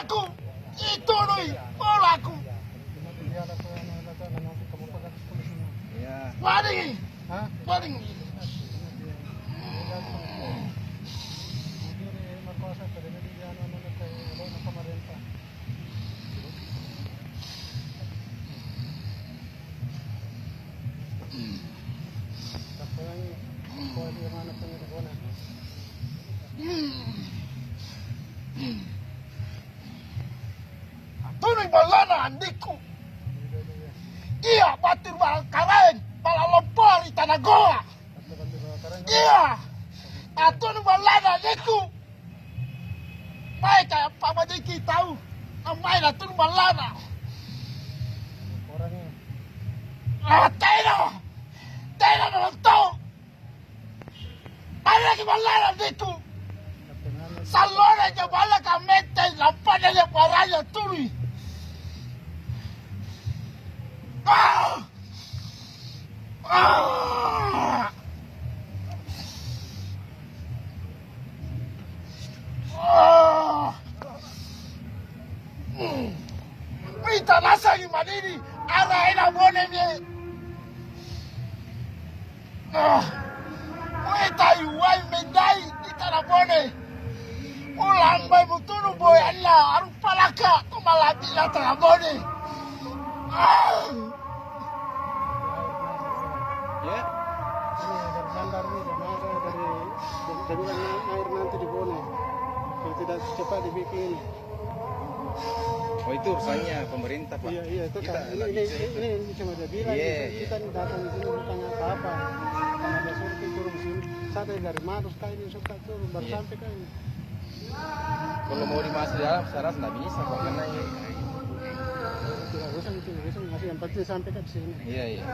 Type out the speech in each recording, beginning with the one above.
bolaku. Ituloy, bolaku. Paling. Paling. Tuloy balana andiku. Iya, batur bal karen, bal lompor di tanah goa. Iya, atun balana andiku. Mai kayak Pak Majiki tahu, amai atun balana. Teno, teno nonton. Ada lagi balana andiku. Salona jabala kamete la pada le paraya turi. Ah! Ah! Ah! Mita nasa ni madini ara ina bone mie. Ah! Mita yuai medai itana bone. Ulang bay mutunu boy Allah aru palaka kumalabi la trabone. Ah! Ya. Ini dari sandar ini dari air nanti di Bone. Kalau tidak cepat dibikin. Oh itu urusannya pemerintah Pak. Iya itu Kita kan. Ini cuma dia bilang. Kita datang di sini bukan apa-apa. Karena ada surti turun sini. Saya dari Maros kah ini suka turun baru sampai kah ini. Kalau mau dimasuk dalam secara nggak bisa Pak karena ini. Tidak usah masih yang penting sampai ke sini. Iya.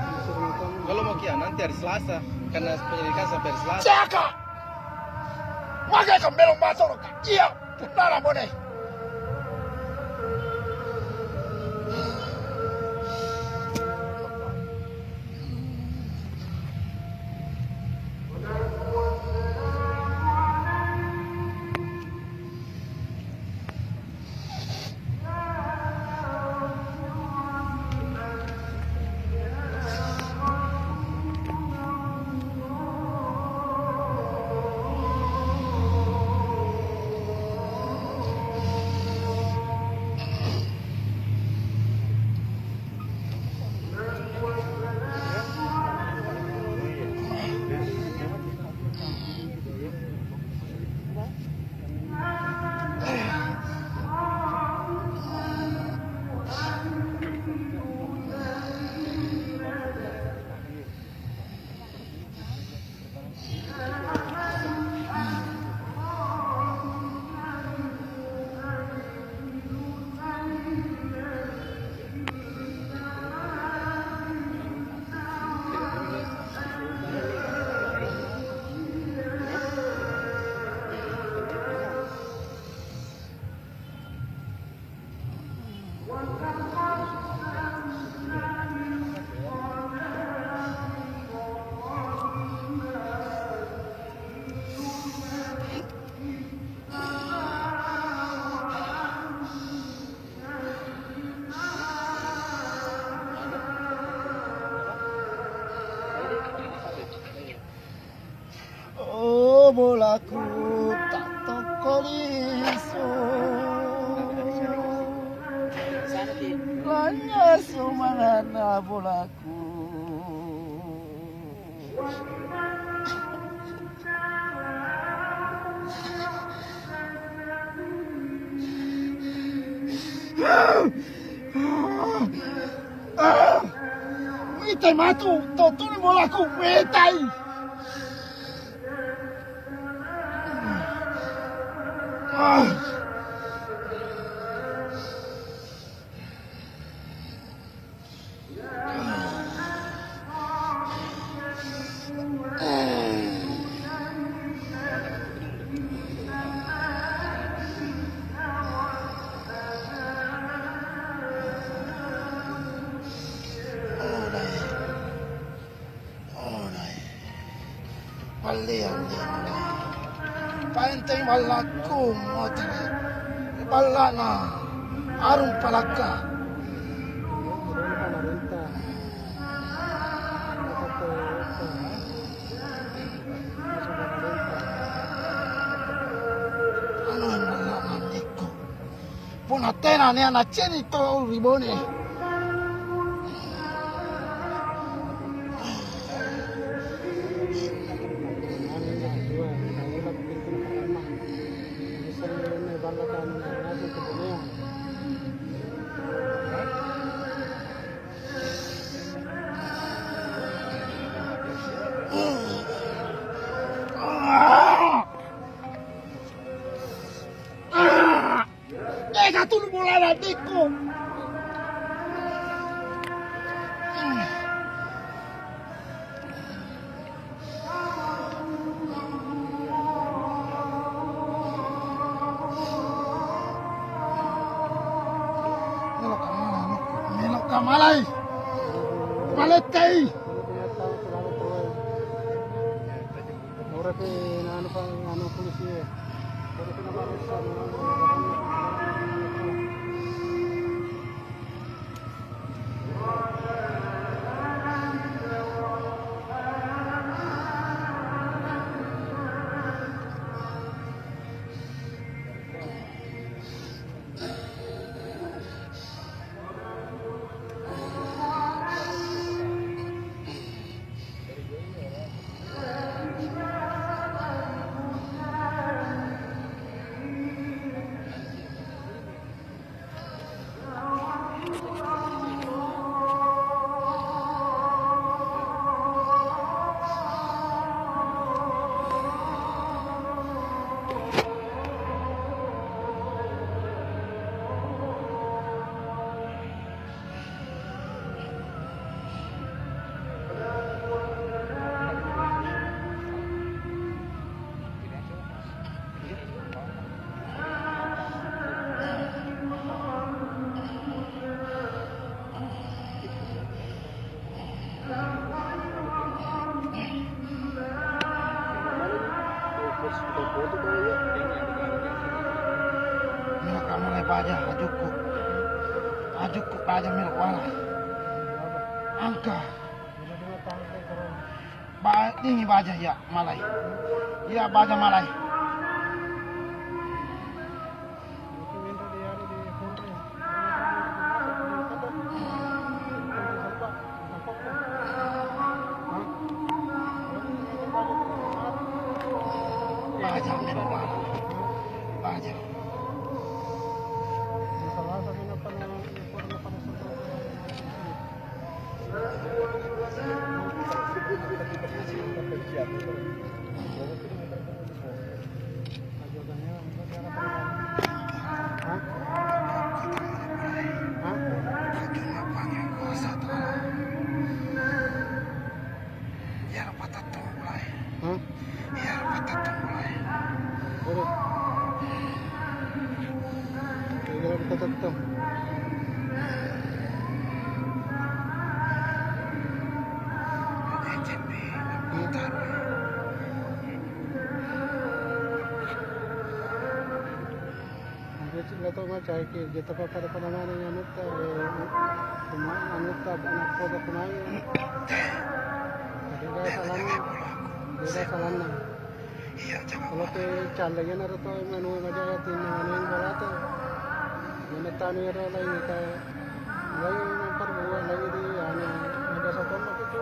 Kalau mau kian nanti hari Selasa karena penyelidikan sampai hari Selasa. Siaka. Waga kambelo masuk. Iya, punara bone. Bolaku tak tokoliso lanya sumanana bolaku Mitai matu, totuni bolaku, mitai. Palihan din. Paintay malakum mo tini. Wala na. Arong palaka. Meron ka na renta. Ano yung wala na niko? Punatena niya na chen ito ribone. Satu bola na niko. Melok kamalay. Maletay. Ora pe na ano pa ano polisi eh. Pero pinapalis sa Melok kamalay baja ajuku. Ajuku baja melok wala. Angka. Ini baja ya malay. Ya baja malay. Baja melok wala. Baja. Tetap. Nggak tahu macam itu. Kita pada penanganan yang nukta, nukta anak pada penanya. Beda salam. Kalau ke calagan ada tu manu macam itu manu yang berat. Mana tanu yang lain kita lagi nampak buat lagi di ada satu macam itu.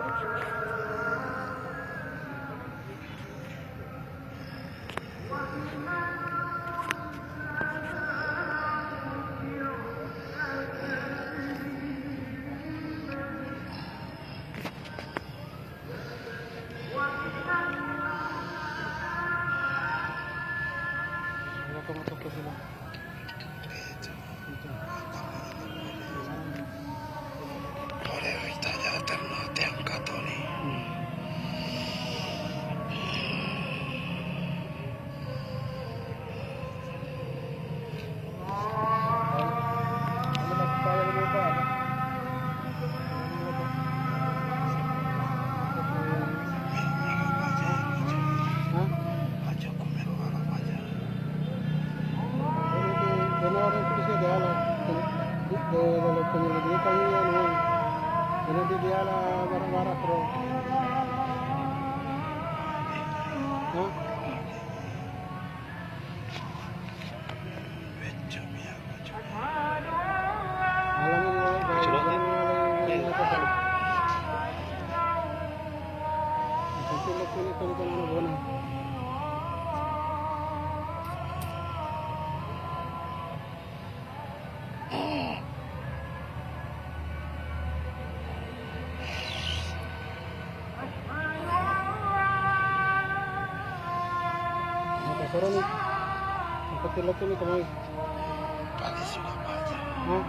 Masuk ke sini. Boleh ditanya alternatif yang Katolik. dalam penyelidikan ini jadi dia lah marah-marah bro. Hah? Alangin mo Sekarang pakai ni kamay. Pagi sudah baca. Hah?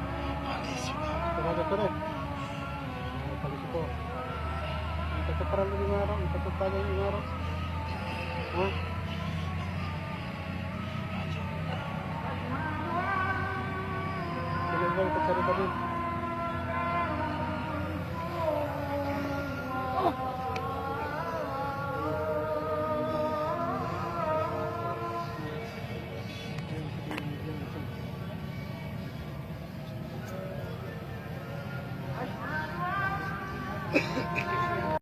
Pagi sudah. Terasa terus. Pagi ko. Ito para di maro, ito tayo di maro. Hah? Kailan ba ito cari tadi?